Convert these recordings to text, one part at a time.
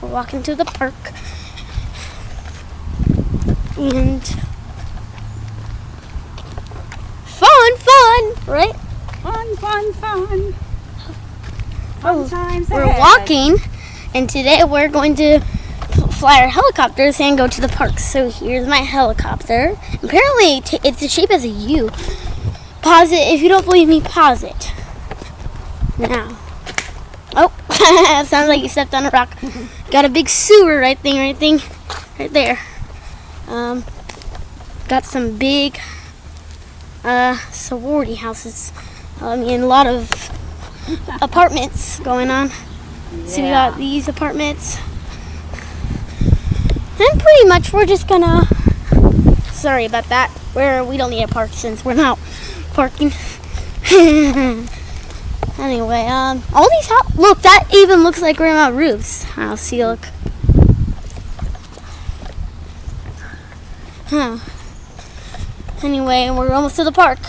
We're walking to the park. And fun, right? Fun. Fun times We're ahead. walking, and today we're going to fly our helicopters and go to the park. So here's my helicopter. Apparently it's the shape as a U. Pause it. If you don't believe me, pause it. Now. Oh, sounds like you stepped on a rock. Got a big sewer right there. Got some big sorority houses. A lot of apartments going on. Yeah. So we got these apartments. And pretty much we're just gonna, sorry about that, we don't need a park since we're not parking. Anyway, all these look, that even looks like Grandma Ruth's house. See, look. Huh. Anyway, we're almost to the park.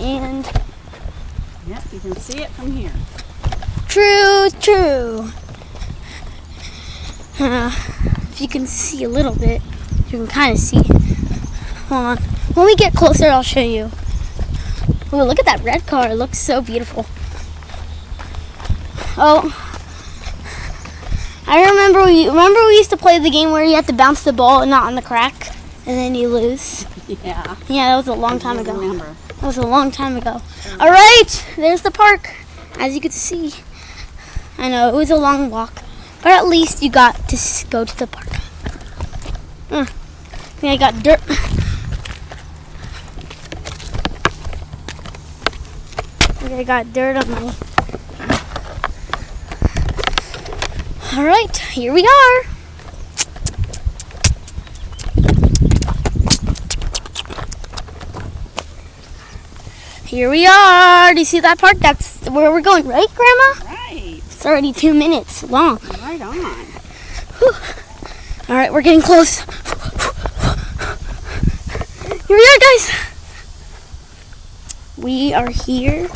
And yep, you can see it from here. True. If you can see a little bit, you can kind of see. Hold on. When we get closer, I'll show you. Oh, look at that red car. It looks so beautiful. Oh, I remember we used to play the game where you had to bounce the ball and not on the crack, and then you lose. Yeah. Yeah, that was a long time ago. Remember. That was a long time ago. All right, there's the park, as you can see. I know, it was a long walk, but at least you got to go to the park. I think I got dirt. I got dirt on my... All right, here we are. Here we are. Do you see that park? That's where we're going, right, Grandma? Right. It's already 2 minutes long. Right on. Whew. All right, we're getting close. Here we are, guys. We are here.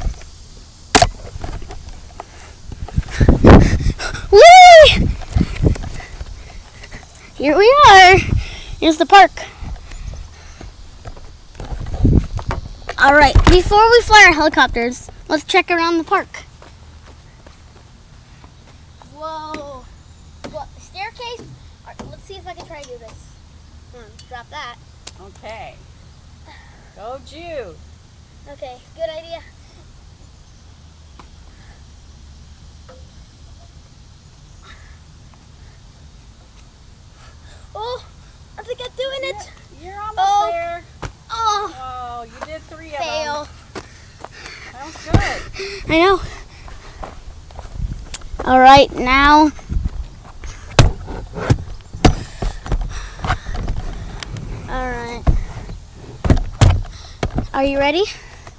Whee! Here we are. Here's the park. All right, before we fly our helicopters, let's check around the park. Whoa. What, the staircase? All right, let's see if I can try to do this. Drop that. Okay. Go, Jude. Okay, good idea. Oh, I think I'm doing it. You're almost there. Oh, Oh, you did 3 of fail. them. That was good. I know. All right, now. All right. Are you ready?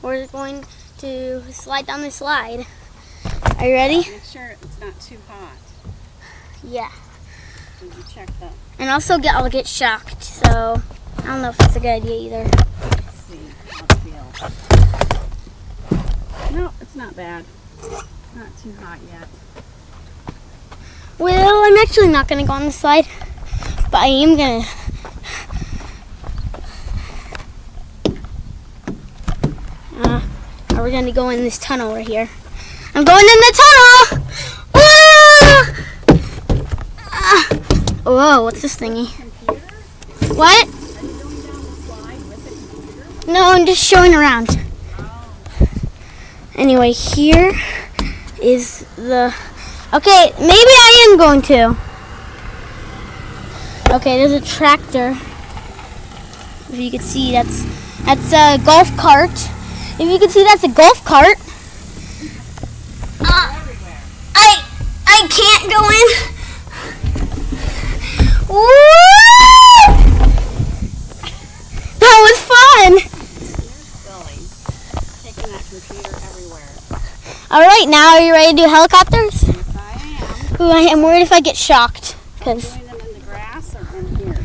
We're going to slide down the slide. Are you ready? Make sure it's not too hot. Yeah. Did you check that? And also I'll get shocked. So I don't know if that's a good idea either. Let's see how it feels. No, it's not bad. It's not too hot yet. Well, I'm actually not going to go on the slide, but I am going to. We're going to go in this tunnel right here. I'm going in the tunnel! Whoa! Whoa, what's this thingy? Computer? What? Are you going down the slide with the computer? No, I'm just showing around. Oh. Anyway, here is the... Okay, maybe I am going to. Okay, there's a tractor. If you can see, that's a golf cart. If you can see, that's a golf cart. I can't go in. Woo! That was fun. You're silly. Taking that computer everywhere. All right, now are you ready to do helicopters? Yes, I am. Ooh, I am worried if I get shocked. Cause Doing them in the grass or in here?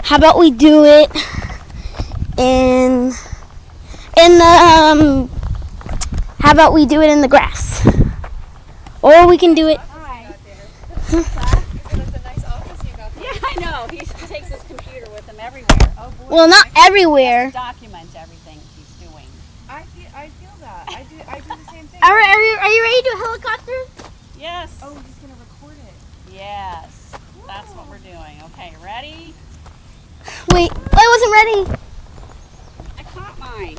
how about we do it in the how about we do it in the grass? Or we can do it. Hi. know. He takes his computer with him everywhere. Oh boy. Well, not everywhere. Document everything he's doing. I feel that. I do the same thing. Are you ready to do a helicopter? Yes. Oh, he's gonna record it. Yes. That's what we're doing. Okay, ready? Wait, I wasn't ready. I caught mine.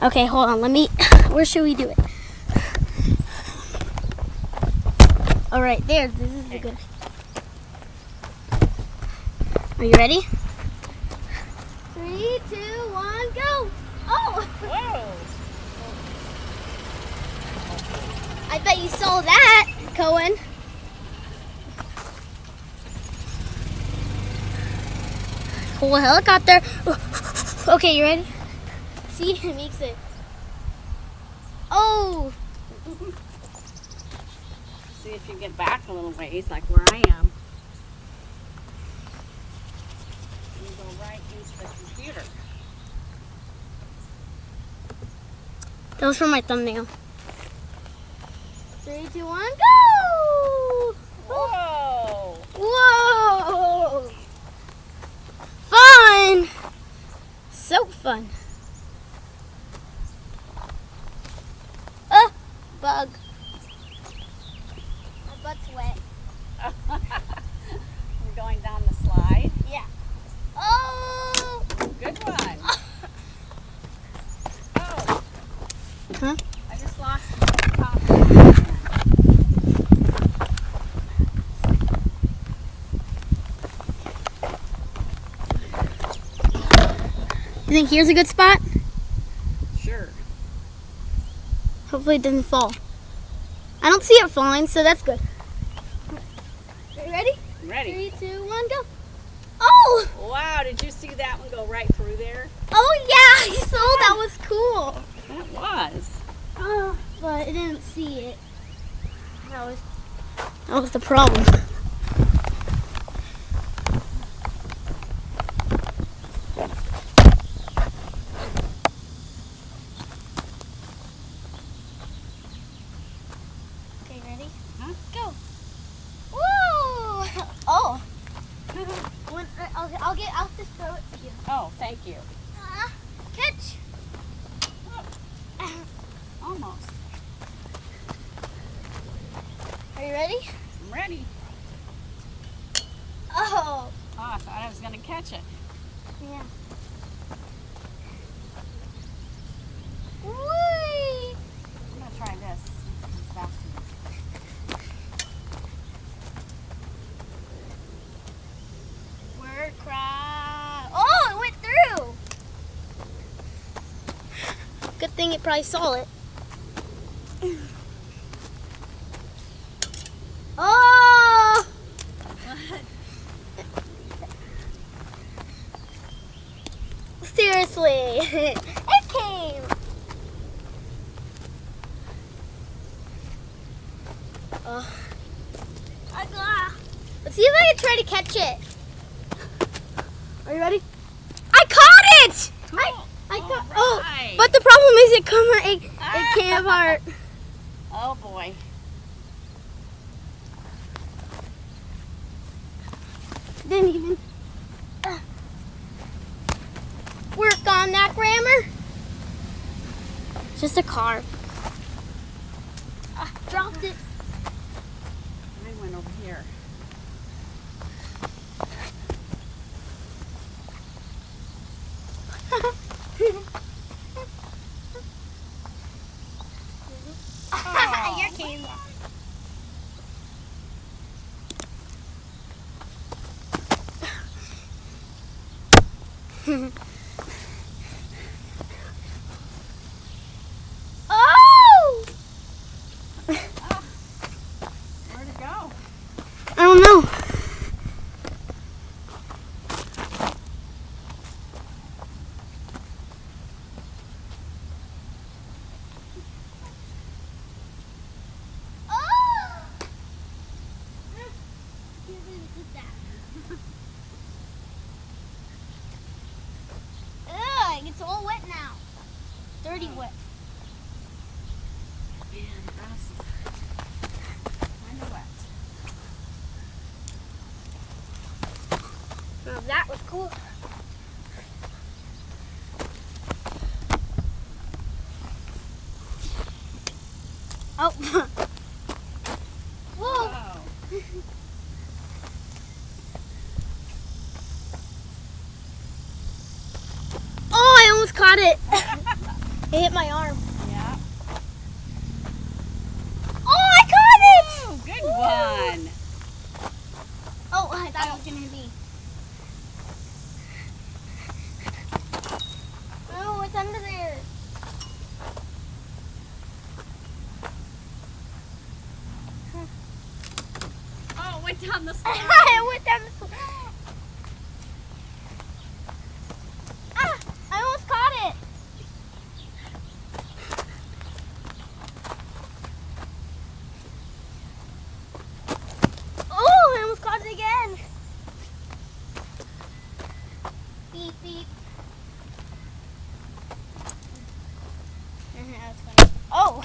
Okay, hold on. Where should we do it? All right, there. This is a good. Are you ready? 3, 2, 1, go! Oh! Whoa. I bet you saw that, Cohen. Cool helicopter. Okay, you ready? See, it makes it. Oh! See if you get back a little ways, like where I am. You go right into the computer. That was from my thumbnail. 3, 2, 1, go! Whoa! Whoa! Fun! So fun. Bug. My butt's wet. We're going down the slide. Yeah. Oh! Good one. Oh. Huh? I just lost the top. You think here's a good spot? Sure. Hopefully it doesn't fall. I don't see it falling, so that's good. Are you ready? Ready. 3, 2, 1, go. Oh! Wow, did you see that one go right through there? Oh yeah, I saw that was cool. That was. Oh, but I didn't see it. That was the problem. Okay, ready? Huh? Go. Woo! Oh. I'll just throw it to you. Oh, thank you. Catch. Almost. Are you ready? I'm ready. Oh. Oh, I thought I was going to catch it. Yeah. Whee! I'm going to try this. It's faster. Word crab. Oh, it went through. Good thing it probably saw it. Oh! Seriously, it came. Let's see if I can try to catch it. Are you ready? I caught it! Cool. I caught. All Oh, right. but the problem is it came apart. Oh boy. Didn't even work on that grammar. Just a car. Dropped it. I went over here. Your came. Oh! Where'd it go? I don't know. Oh! Ugh, it's all wet now. Dirty wet. Man, the grass is kind of wet. Now that was cool. Oh. Whoa. Oh. Oh, I almost caught it. It hit my arm. Yeah. Oh, I caught it. Oh, good one. Oh, I thought it was gonna hit me. Oh, it's under there. Oh, it went down the slide. I went down the slide. Ah, I almost caught it. Oh, I almost caught it again. Beep, beep. That was funny. Oh,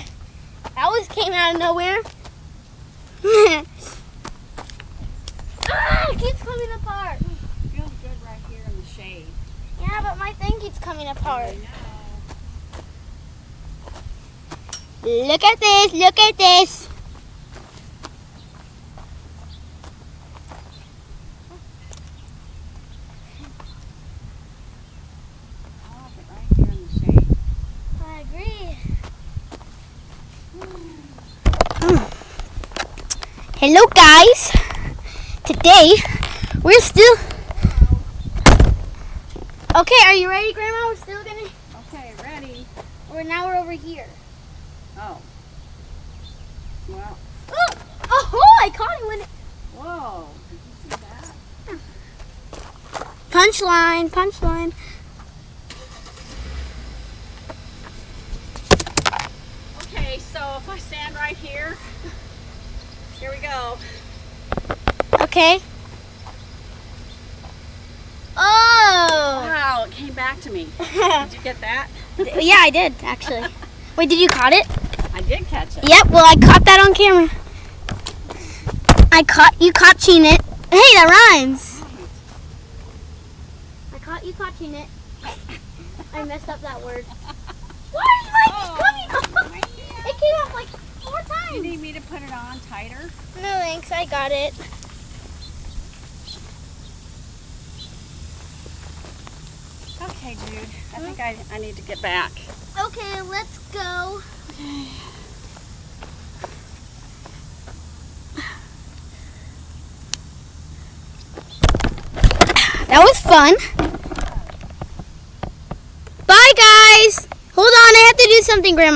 that was came out of nowhere. Ah, it keeps coming apart. Feels good right here in the shade. Yeah, but my thing keeps coming apart. I know. Look at this, look at this. I like it right here in the shade. I agree. Hello guys. Today we're still okay. Are you ready, Grandma? We're still gonna. Okay, ready. Now we're over here. Oh. Well, Oh! I caught it when it. whoa. Did you see that? Punchline, punchline. Okay, so if I stand right here, here we go. Okay. Oh. Wow, it came back to me. Did you get that? Yeah, I did actually. Wait, did you caught it? I did catch it. Yep. Well, I caught that on camera. You caught it. Hey, that rhymes. I caught you catching it. I messed up that word. Why are you coming off? It came off like 4 You times. need me to put it on tighter? No thanks, I got it. Okay, Jude. I think I need to get back. Okay, let's go. That was fun. Bye, guys. Hold on, I have to do something, Grandma.